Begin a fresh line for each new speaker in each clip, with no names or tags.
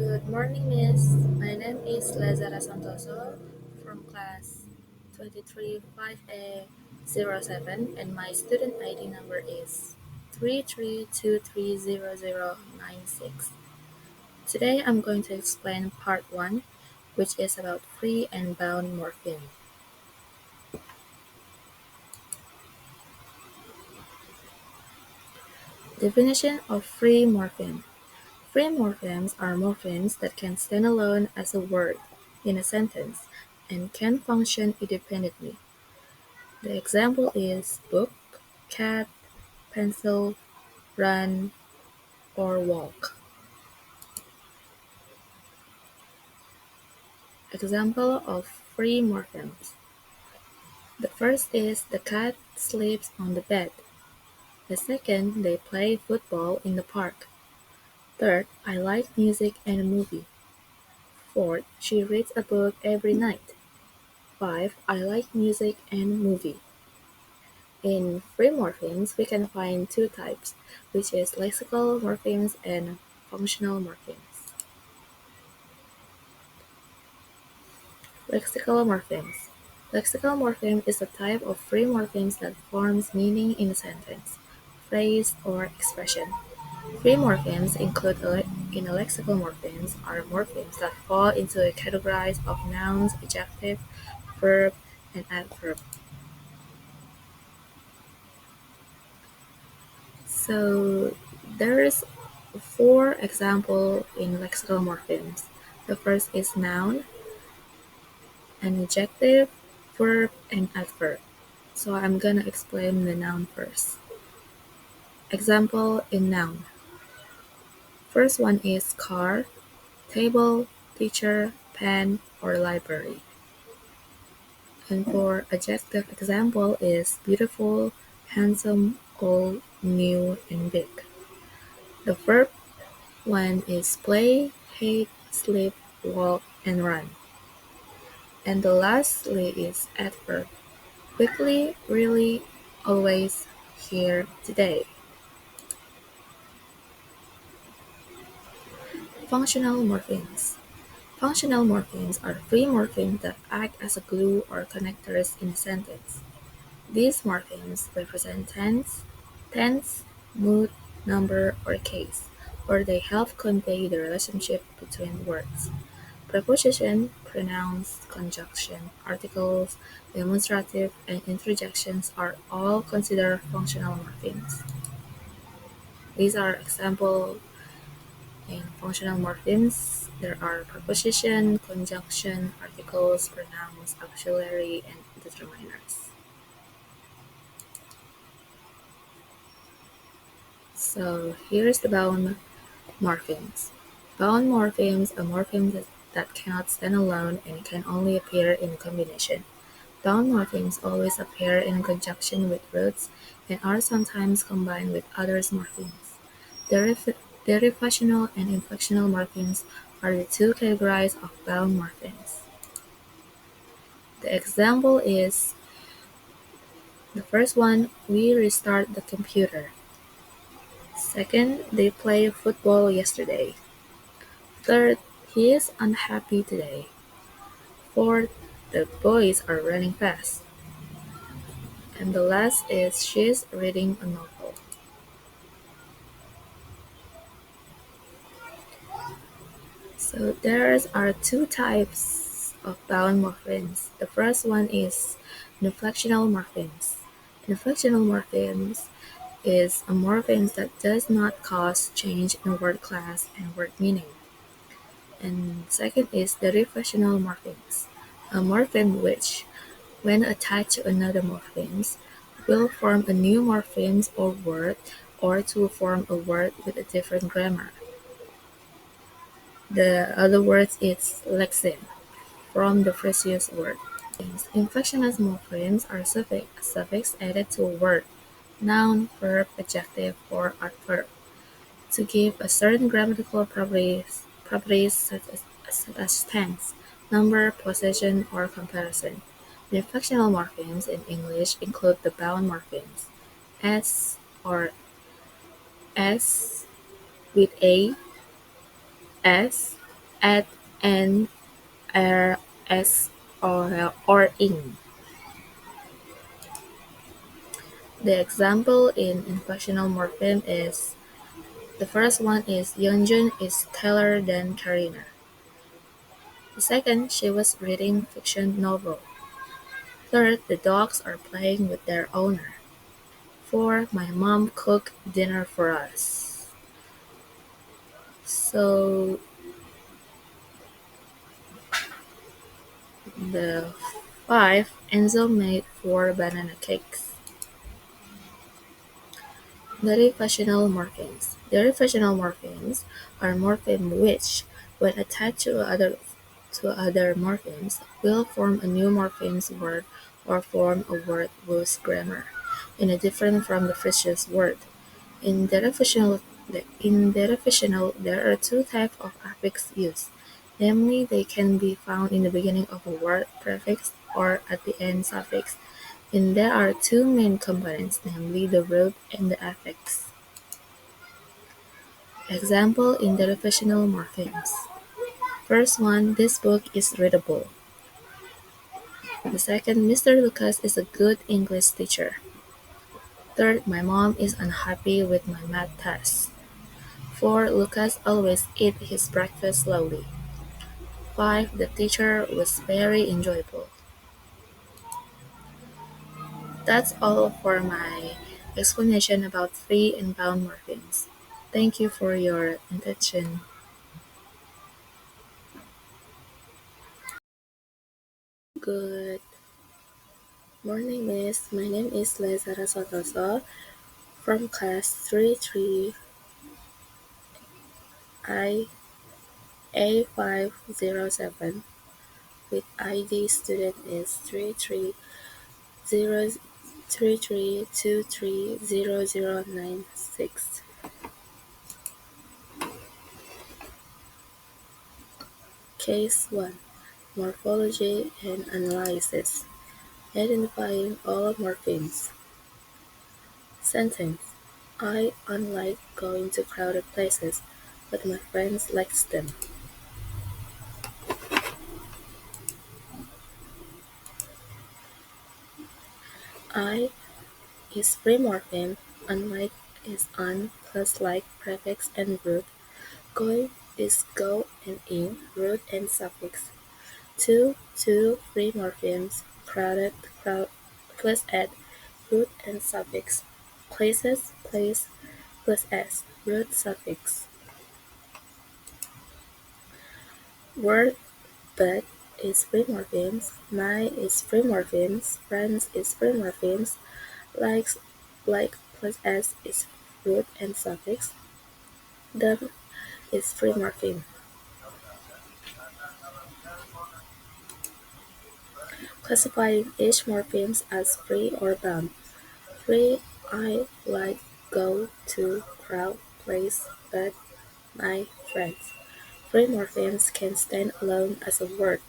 Good morning, Miss. My name is Zahra from class 235A07 and my student ID number is 33230096. Today I'm going to explain part 1, which is about free and bound morpheme. Definition of free morpheme. Free morphemes are morphemes that can stand alone as a word in a sentence and can function independently. The example is book, cat, pencil, run, or walk. Example of free morphemes. The first is the cat sleeps on the bed. The second, they play football in the park. Third, I like music and a movie. Fourth, she reads a book every night. 5. I like music and movie. In free morphemes, we can find two types, which is lexical morphemes and functional morphemes. Lexical morphemes. Lexical morpheme is a type of free morphemes that forms meaning in a sentence, phrase, or expression. Free morphemes include in a lexical morphemes are morphemes that fall into a category of nouns, adjective, verb, and adverb. So there is four examples in lexical morphemes. The first is noun, an adjective, verb, and adverb. So I'm gonna explain the noun first. Example in noun. First one is car, table, teacher, pen, or library. And for adjective example is beautiful, handsome, old, new, and big. The verb one is play, hate, sleep, walk, and run. And the lastly is adverb. Quickly, really, always, here, today. Functional morphemes. Functional morphemes are free morphemes that act as a glue or connectors in a sentence. These morphemes represent tense, mood, number, or case, or they help convey the relationship between words. Preposition, pronouns, conjunction, articles, demonstrative, and interjections are all considered functional morphemes. These are examples in functional morphemes. There are preposition, conjunction, articles, pronouns, auxiliary, and determiners. So here's the bound morphemes. Bound morphemes are morphemes that cannot stand alone and can only appear in combination. Bound morphemes always appear in conjunction with roots and are sometimes combined with other morphemes. Derivational and inflectional morphemes are the two categories of bound morphemes. The example is the first one, we restart the computer. Second, they played football yesterday. Third, he is unhappy today. Fourth, the boys are running fast. And the last is she's reading a novel. So there are two types of bound morphemes. The first one is inflectional morphemes. Inflectional morphemes is a morpheme that does not cause change in word class and word meaning. And second is derivational morphemes, a morpheme which, when attached to another morpheme, will form a new morpheme or word or to form a word with a different grammar. The other word is lexeme, from the previous word. Inflectional morphemes are suffix added to a word, noun, verb, adjective, or adverb to give a certain grammatical properties such as tense, number, position, or comparison. The inflectional morphemes in English include the bound morphemes s or s with a, s, at, and, er, s, or in. The example in inflectional morpheme is the first one is Yeonjun is taller than Karina. The second, she was reading fiction novel. Third, the dogs are playing with their owner. Four, my mom cooked dinner for us. So the five, Enzo made four banana cakes. Derivational morphemes are morphemes which, when attached to other morphemes, will form a new morphemes word or form a word whose grammar in a different from the previous word. In derivational, there are two types of affix used, namely they can be found in the beginning of a word prefix or at the end suffix, and there are two main components, namely the root and the affix. Example in derivational morphemes. First one, this book is readable. The second, Mr. Lucas is a good English teacher. Third, my mom is unhappy with my math test. 4. Lucas always eat his breakfast slowly. 5. The teacher was very enjoyable. That's all for my explanation about free and bound morphemes. Thank you for your attention. Good morning, Miss. My name is Zahra from class 33 I A507 with ID student is 3303323096. Case 1. Morphology and analysis. Identifying all morphemes. Sentence. I unlike going to crowded places, but my friends likes them. I is free morpheme, unlike is un plus like prefix and root. Going is go and in, root and suffix. Two free morphemes, crowded, plus at, root and suffix. Places, place, plus s, root suffix. Word but is free morphemes, my is free morphemes, friends is free morphemes, likes, like plus s is root and suffix, them is free morpheme. Classifying each morphemes as free or bound. Free, I, like, go, to, crowd, place, but, my, friends. Free morphemes can stand alone as a word.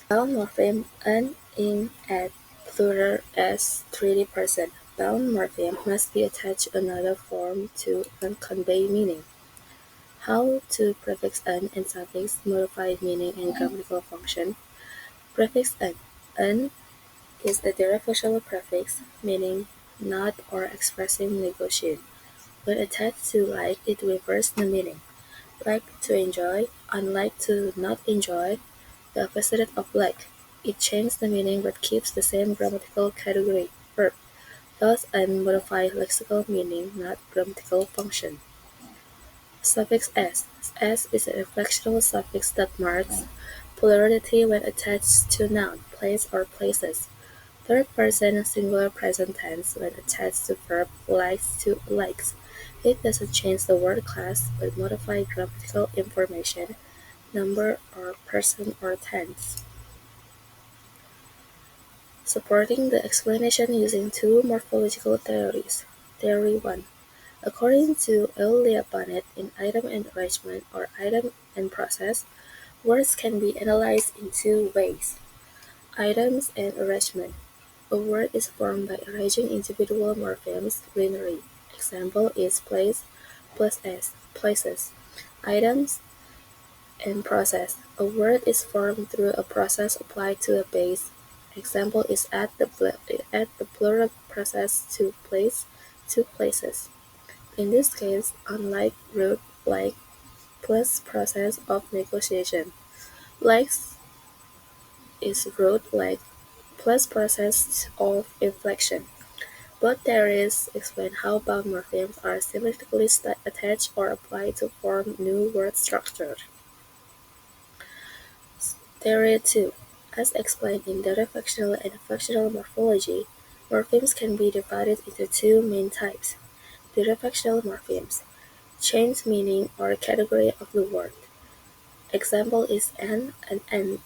Bound morpheme an, in, at, plural as 3D%. Bound morpheme must be attached another form to convey meaning. How to prefix an and suffix modify meaning and grammatical function. Prefix an is a derivational prefix meaning not or expressing negotiate. When attached to like, it reverses the meaning. Like to enjoy, unlike to not enjoy, the opposite of like. It changes the meaning but keeps the same grammatical category, verb. Thus, an modifies lexical meaning, not grammatical function. Suffix s. S is a reflectional suffix that marks plurality when attached to noun, place, or places. Third person singular present tense when attached to verb likes to likes. It doesn't change the word class but modify grammatical information, number or person or tense. Supporting the explanation using two morphological theories. Theory 1. According to Elia Bonnet in Item and Arrangement or Item and Process, words can be analyzed in two ways. Items and arrangement. A word is formed by arranging individual morphemes linearly. Example is place plus s, places. Items and process. A word is formed through a process applied to a base. Example is add the plural process to place, to places. In this case, unlike root, like plus process of negotiation. Likes is root like plus process of inflection. But there is explain how bound morphemes are symmetrically attached or applied to form new word structures. Theory 2. As explained in direfactional and fractional morphology, morphemes can be divided into two main types. Direfactional morphemes change meaning or category of the word. Example is an and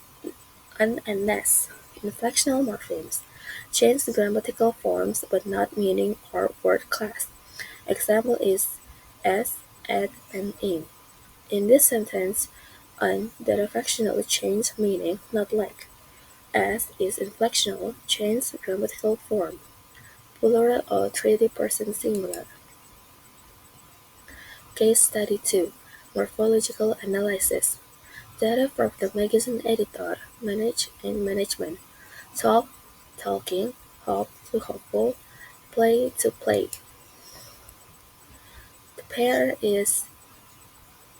ness. Inflectional morphemes change the grammatical forms but not meaning or word class. Example is as, at, and in. In this sentence, an direfactional change meaning, not like. As is inflectional, change grammatical form. Plural or 3D person singular. Case study 2. Morphological analysis. Data from the magazine editor, manage and management. Talk, talking, hope to hopeful, play to play. The pair is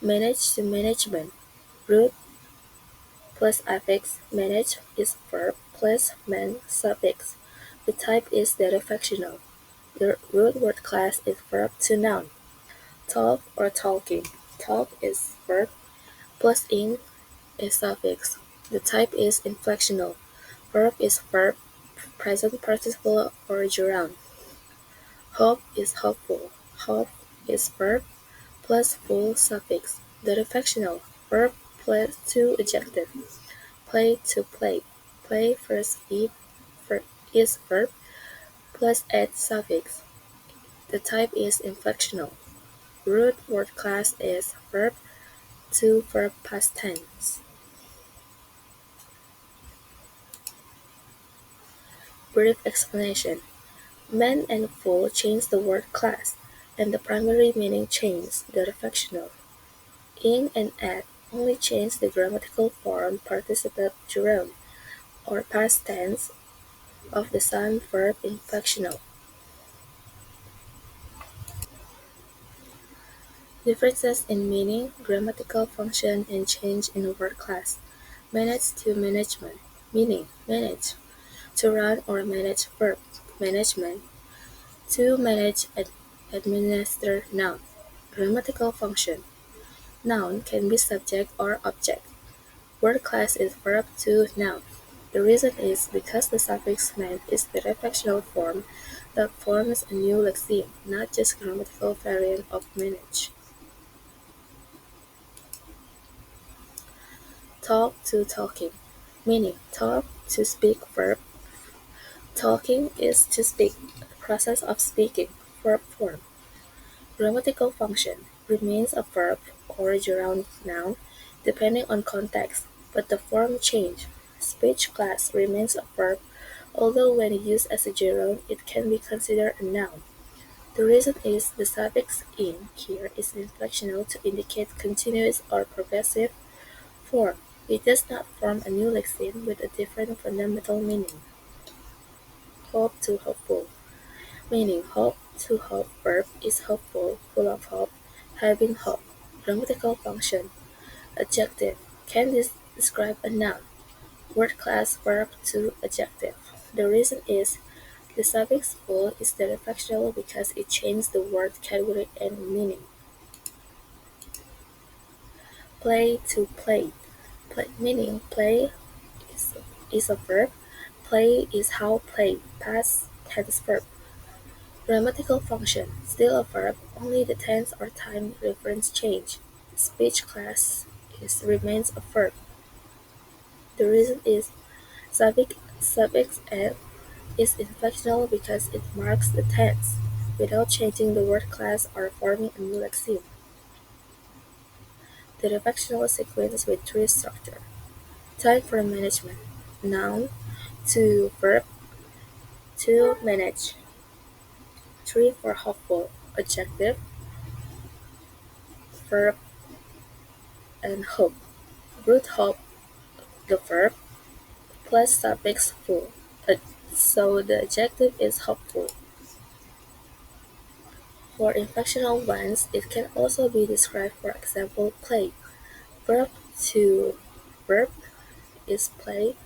manage to management. Root plus affix, manage is verb plus man suffix. The type is direfactional. The root word class is verb to noun. Talk or talking. Talk is verb plus ing is suffix. The type is inflectional. Verb is verb, present participle or gerund. Hope is hopeful. Hope is verb plus full suffix. Direfactional. Verb plus two adjective. Play to play. Play first is verb plus add suffix. The type is inflectional. Root word class is verb to verb past tense. Brief explanation. Man and fool change the word class, and the primary meaning changes the affectional. In and at only change the grammatical form participle gerund or past tense of the same verb inflectional. Differences in meaning, grammatical function, and change in word class. Manage to management. Meaning, manage. To run or manage verb. Management. To manage administer noun. Grammatical function. Noun can be subject or object. Word class is verb to noun. The reason is because the suffix man is the reflectional form that forms a new lexeme, not just grammatical variant of manage. Talk to talking. Meaning talk to speak verb. Talking is to speak, the process of speaking, verb form. Grammatical function remains a verb or gerund noun depending on context, but the form change. Speech class remains a verb, although when used as a gerund it can be considered a noun. The reason is the suffix "in" here is inflectional to indicate continuous or progressive form. It does not form a new lexeme with a different fundamental meaning. Hope to hopeful. Meaning hope to hope verb is hopeful, full of hope, having hope. Grammatical function. Adjective can describe a noun. Word class verb to adjective. The reason is the suffix full is direfactional because it changes the word category and meaning. Play to play. Meaning play is, is a verb. Play is how play, past tense verb. Grammatical function, still a verb, only the tense or time reference change. Speech class remains a verb. The reason is suffix "f" is inflectional because it marks the tense, without changing the word class or forming a new lexeme. The refactional sequence with tree structure. Time for management. Noun to verb to manage. Tree for hopeful. Adjective verb and hope. root hope, the verb, plus suffix "ful", so the adjective is hopeful. For inflectional ones, it can also be described, for example, play. Verb to verb is play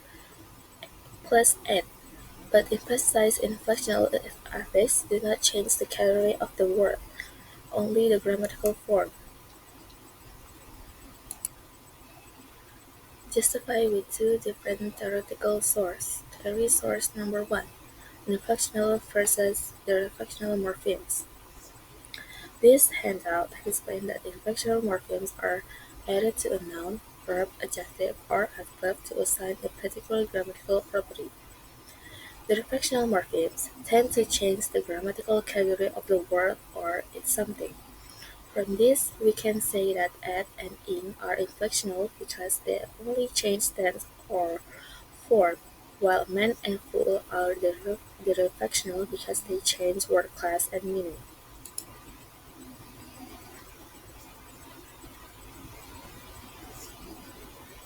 plus "ed", but emphasized inflectional affix do not change the category of the word, only the grammatical form. Justify with two different theoretical sources. Theory source number one: inflectional versus irreflectional morphemes. This handout explains that inflectional morphemes are added to a noun, verb, adjective, or adverb to assign a particular grammatical property. The reflectional morphemes tend to change the grammatical category of the word or its something. From this, we can say that "at" and "in" are inflectional because they only change tense or form, while "man" and "fool" are reflectional because they change word class and meaning.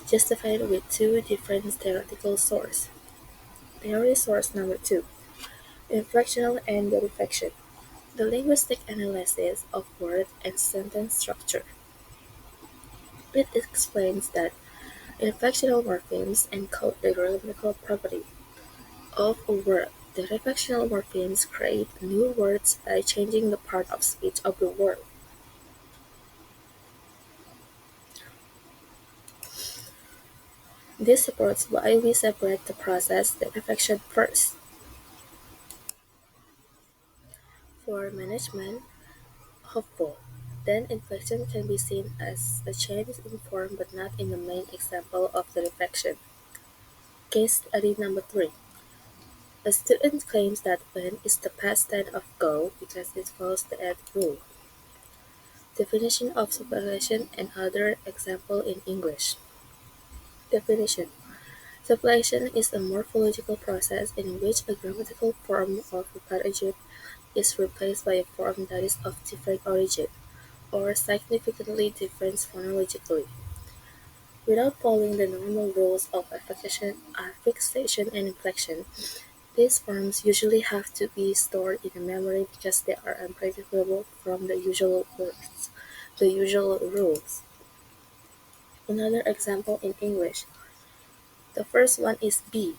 Justified with two different theoretical sources. Theory source number two: inflectional and reflection. The linguistic analysis of word and sentence structure. It explains that inflectional morphemes encode the grammatical property of a word. The reflectional morphemes create new words by changing the part of speech of the word. This supports why we separate the process the reflection first. For management, hopeful, then inflection can be seen as a change in form but not in the main example of the reflection. Case study number 3. A student claims that "went" is the past tense of "go" because it follows the "ed" rule. Definition of suppletion and other example in English. Definition: suppletion is a morphological process in which a grammatical form of a predicate is replaced by a form that is of different origin, or significantly different phonologically. Without following the normal rules of affixation and inflection, these forms usually have to be stored in the memory because they are unpredictable from the usual words, the usual rules. Another example in English. The first one is be,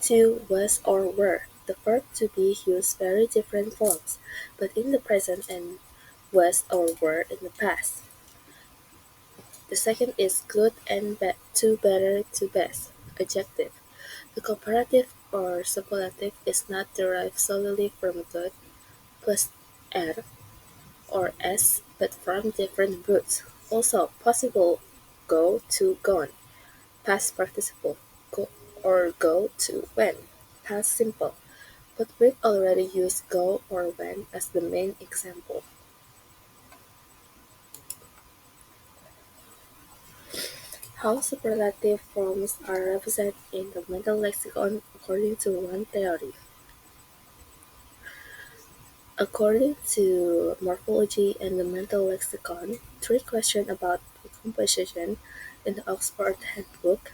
to, was, or were. The verb "to be" use very different forms, but in the present and was or were in the past. The second is good and to, better, to best. Adjective. The comparative or superlative is not derived solely from good plus "er" or "s", but from different roots. Also, possible go to gone, past participle, go or go to when, past simple, but we've already used go or when as the main example. How superlative forms are represented in the mental lexicon according to one theory. According to morphology and the mental lexicon, three questions about composition in the Oxford Handbook.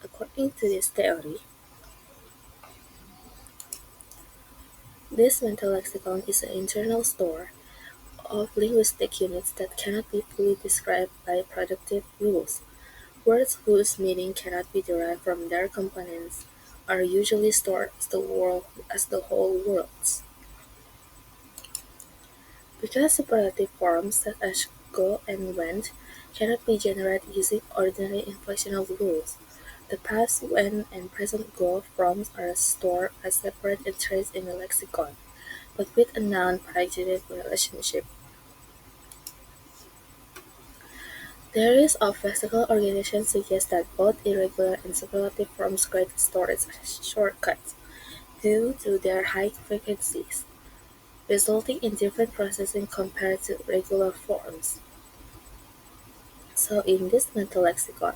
According to this theory, this mental lexicon is an internal store of linguistic units that cannot be fully described by productive rules. Words whose meaning cannot be derived from their components are usually stored as the whole words. Because superlative forms such as go and went cannot be generated using ordinary inflectional rules, the past when and present go forms are stored as separate entries in the lexicon, but with a noun-predicate relationship. Theories of lexical organization suggest that both irregular and superlative forms create storage shortcuts due to their high frequencies, resulting in different processing compared to regular forms. So in this mental lexicon,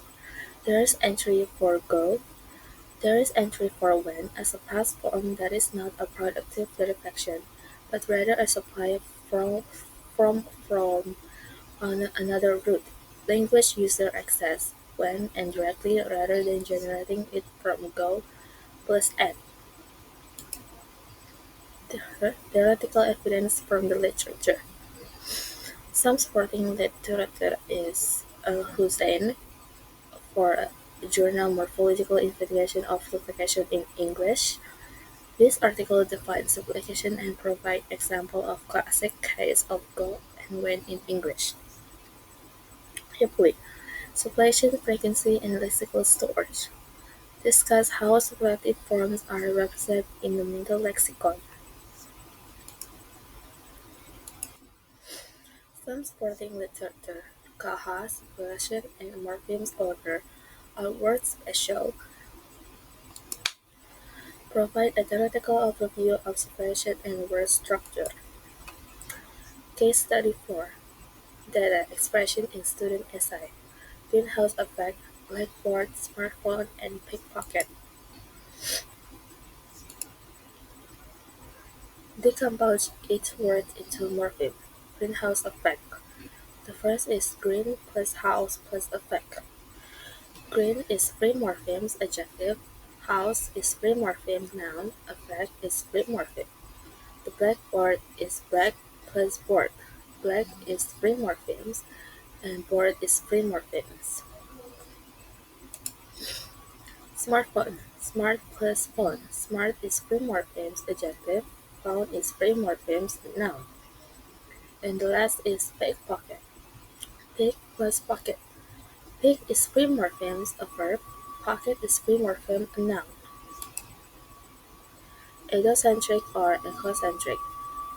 there is entry for go, there is entry for when as a past form that is not a productive reflection, but rather a supply from On another route, language user access when and directly rather than generating it from Go plus N. Theoretical evidence from the literature. Some supporting literature is Hussein for a journal Morphological Investigation of Supplication in English. This article defines supplication and provides example of classic case of go and when in English. Hiply, supplication frequency and lexical storage. Discuss how suppletive forms are represented in the middle lexicon. Some supporting literature, Kaha, suppletion, and morphemes order are word special, provide a theoretical overview of suppletion and word structure. Case study 4. Data expression in student essay. Greenhouse effect, blackboard, smartphone, and pickpocket. Decompose each word into morpheme. Greenhouse effect. The first is green plus house plus effect. Green is free morphemes adjective. House is free morpheme noun. Effect is free morpheme. The blackboard is black plus board. Black is free morphemes and board is free morphemes. Smartphone. Smart plus phone. Smart is free morphemes adjective. Phone is free morphemes noun. And the last is pickpocket. Pick plus pocket. Pick is free morphemes a verb. Pocket is free morpheme a noun. Egocentric or ecocentric.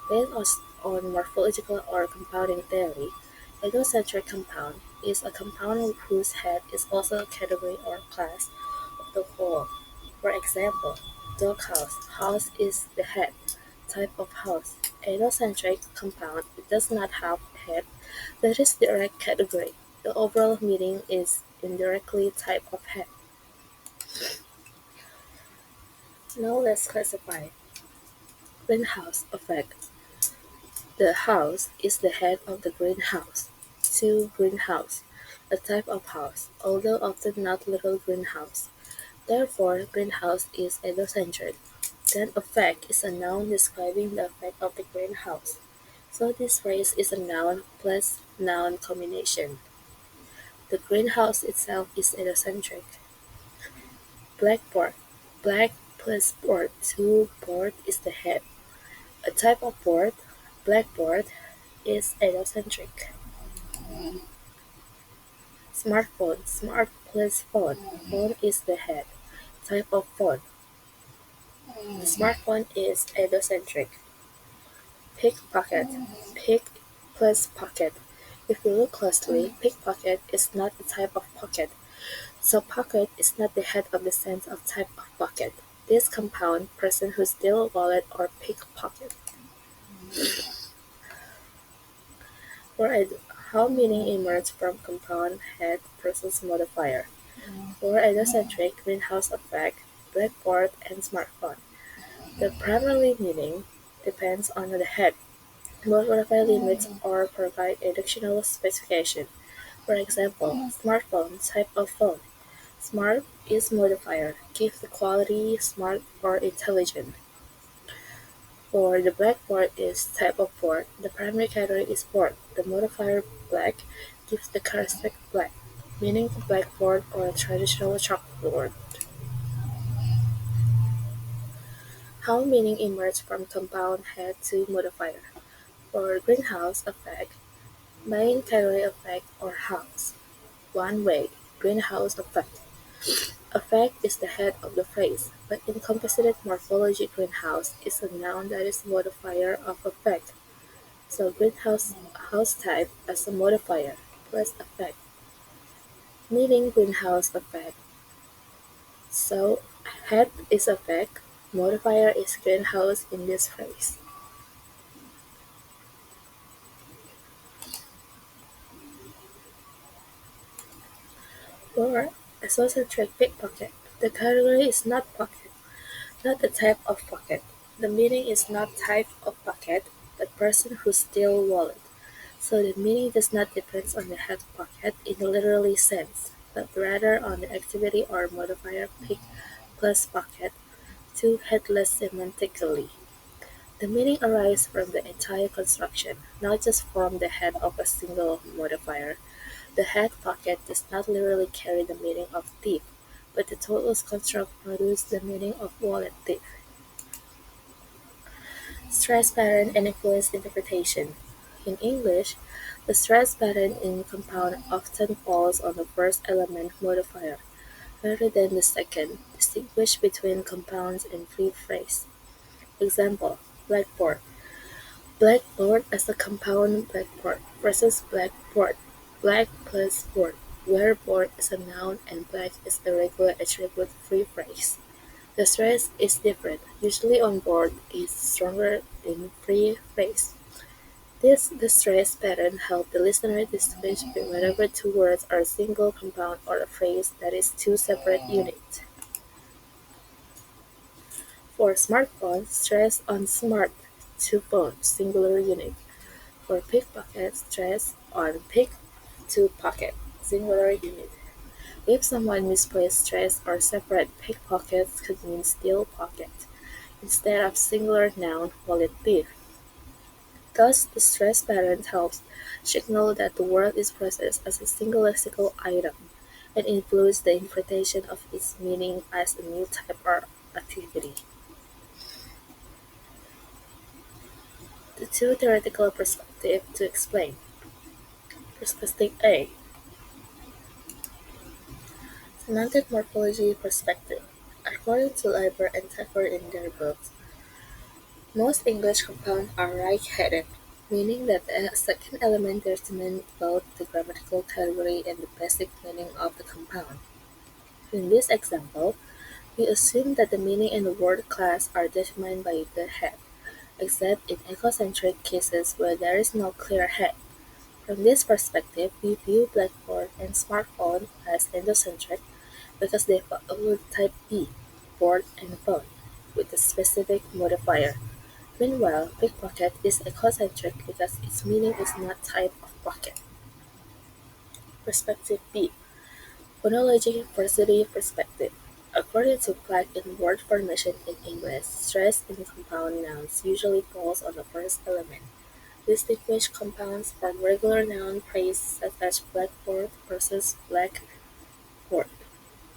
Based on morphological or compounding theory, egocentric compound is a compound whose head is also a category or class of the whole. For example, doghouse. House is the head type of house. Ethnocentric compound does not have head, that is direct category. The overall meaning is indirectly type of head. Now let's classify. Greenhouse effect. The house is the head of the greenhouse. 2. Greenhouse, a type of house, although often not literal greenhouse. Therefore, greenhouse is egocentric. Then effect is a noun describing the effect of the greenhouse. So this phrase is a noun plus noun combination. The greenhouse itself is egocentric. Blackboard. Black plus board. 2. Board is the head. A type of board, blackboard, is egocentric. Smartphone. Smart plus phone. Phone is the head. Type of phone. The smartphone is egocentric. Pickpocket. Pick plus pocket. If you look closely, pickpocket is not the type of pocket, so pocket is not the head of the sense of type of pocket. This compound, person who steal a wallet or pickpocket. For how meaning emerge from compound head versus modifier. For egocentric, greenhouse effect, blackboard, and smartphone. The primary meaning depends on the head. Both modify limits or provide additional specification. For example, smartphone, type of phone. Smart is modifier, give the quality smart or intelligent. For the blackboard is type of board. The primary category is board. The modifier black gives the characteristic black, meaning the blackboard or a traditional chalkboard. How meaning emerge from compound head to modifier. For greenhouse effect, main category effect or house. One way, greenhouse effect. Effect is the head of the phrase, but in composite morphology greenhouse is a noun that is modifier of effect. So greenhouse house type as a modifier plus effect, meaning greenhouse effect. So head is effect, modifier is greenhouse in this phrase. For esocentric pickpocket, the category is not pocket, not the type of pocket. The meaning is not type of pocket, but person who steal wallet. So the meaning does not depend on the head pocket in the literally sense, but rather on the activity or modifier pick plus pocket to headless semantically. The meaning arises from the entire construction, not just from the head of a single modifier. The head pocket does not literally carry the meaning of thief, but the total construct produces the meaning of wallet thief. Stress pattern and influence interpretation. In English, the stress pattern in compound often falls on the first element modifier rather than the second, distinguish between compounds in free phrase. Example: blackboard. Blackboard as a compound blackboard versus blackboard. Black plus board, where board is a noun and black is a regular attribute free phrase. The stress is different, usually on board is stronger in free phrase. The stress pattern helps the listener distinguish between whether two words are a single compound or a phrase that is two separate units. For smartphone, stress on smart, two phone, singular unit. For pickpocket, stress on pick, two pocket, singular unit. If someone misplaced stress or separate pickpockets could mean steal pocket, instead of singular noun wallet thief. Thus, the stress pattern helps signal that the word is processed as a single lexical item, and influence the interpretation of its meaning as a new type or activity. The two theoretical perspectives to explain. Perspective A. Semantic morphology perspective. According to Leiber and Tucker in their books, most English compounds are right-headed, meaning that the second element determines both the grammatical category and the basic meaning of the compound. In this example, we assume that the meaning and the word class are determined by the head, except in egocentric cases where there is no clear head. From this perspective, we view blackboard and smartphone as endocentric because they follow type B, board and phone, with a specific modifier. Meanwhile, pickpocket is egocentric because its meaning is not type of pocket. Perspective B. Phonology varsity perspective. According to Black in word formation in English, stress in compound nouns usually falls on the first element. Distinguish compounds from regular noun phrases such as blackboard versus blackboard.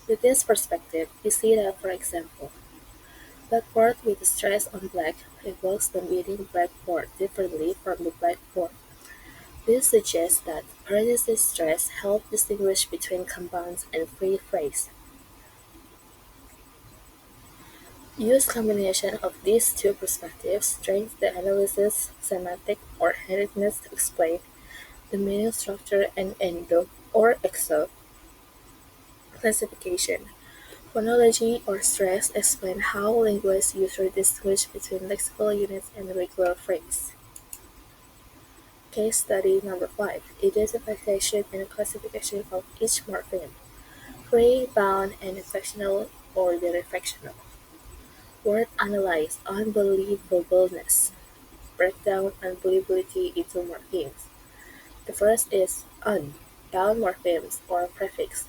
With this perspective, we see that, for example, blackboard with stress on black evokes the meaning blackboard differently from the blackboard. This suggests that parenthesis stress helps distinguish between compounds and free phrase. Use combination of these two perspectives strengthens the analysis, semantic or headedness to explain the meaning structure and endo or exo classification. Phonology or stress explain how linguists usually distinguish between lexical units and regular phrase. Case study number 5. Identification and classification of each morpheme. Free, bound, and affectional or derifectional. Word analyze unbelievableness. Break down unbelievability into morphemes. The first is un, bound morphemes or prefix.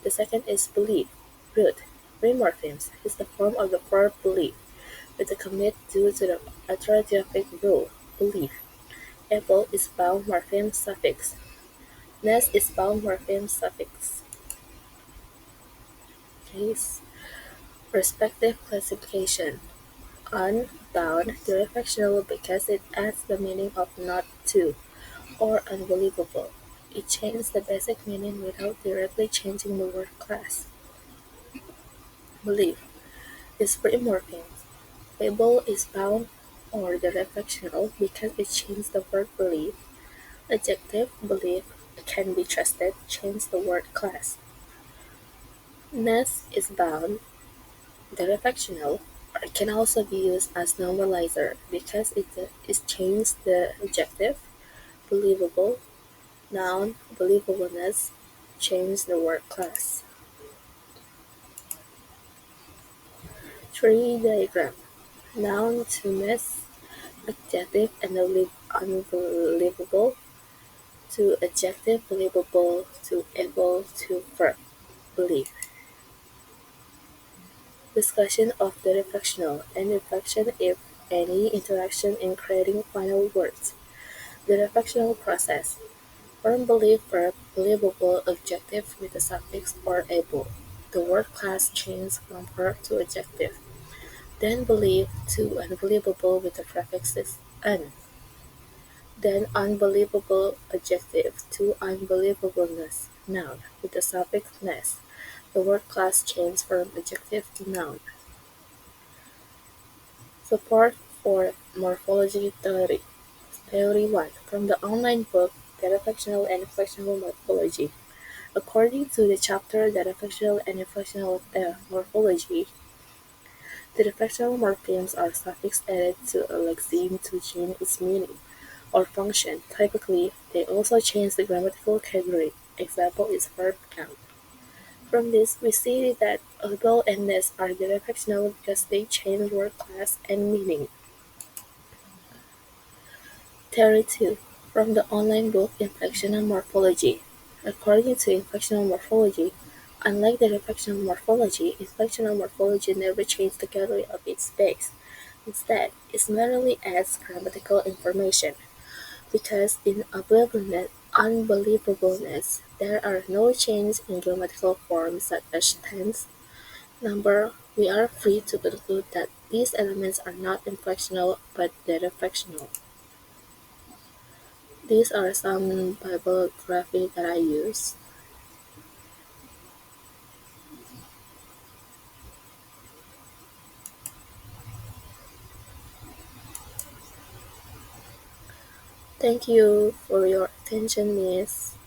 The second is believe, root. Remorphemes is the form of the verb believe, with the commit due to the authoritative rule, believe. Apple is bound morpheme suffix. Nest is bound morpheme suffix. Case perspective classification. Unbound derifectional because it adds the meaning of not to or unbelievable. It changes the basic meaning without directly changing the word class. Believe is pre-morpheme. Able is bound or derifectional because it changes the word believe. Adjective believe can be trusted change the word class. Ness is bound, derifectional, or it can also be used as normalizer because it is changed the adjective believable, noun believableness, change the word class. Tree diagram. Noun to miss, adjective unbelievable, to adjective believable to able to verb believe. Discussion of the reflectional and reflection if any interaction in creating final words. The reflectional process. Form believe verb believable adjective with the suffix or able. The word class changes from verb to adjective. Then believe to unbelievable with the prefixes un. Then unbelievable adjective to unbelievableness noun with the suffix ness. The word class changes from adjective to noun. Support for morphology theory. Theory 1 from the online book Data-Fictional and Fictional Morphology. According to the chapter Data-Fictional and Fictional Morphology, the fictional morphemes are suffix added to a lexeme to change its meaning or function. Typically, they also change the grammatical category. Example is verb count. From this, we see that able and ness are data-fictional because they change word class and meaning. Theory 2 from the online book Inflectional Morphology. According to inflectional morphology, unlike the reflectional morphology, inflectional morphology never changes the category of its base. Instead, it merely adds grammatical information. Because in unbelievableness, there are no changes in grammatical forms such as tense, number, we are free to conclude that these elements are not inflectional but reflectional. These are some bibliography that I use. Thank you for your attention, Miss.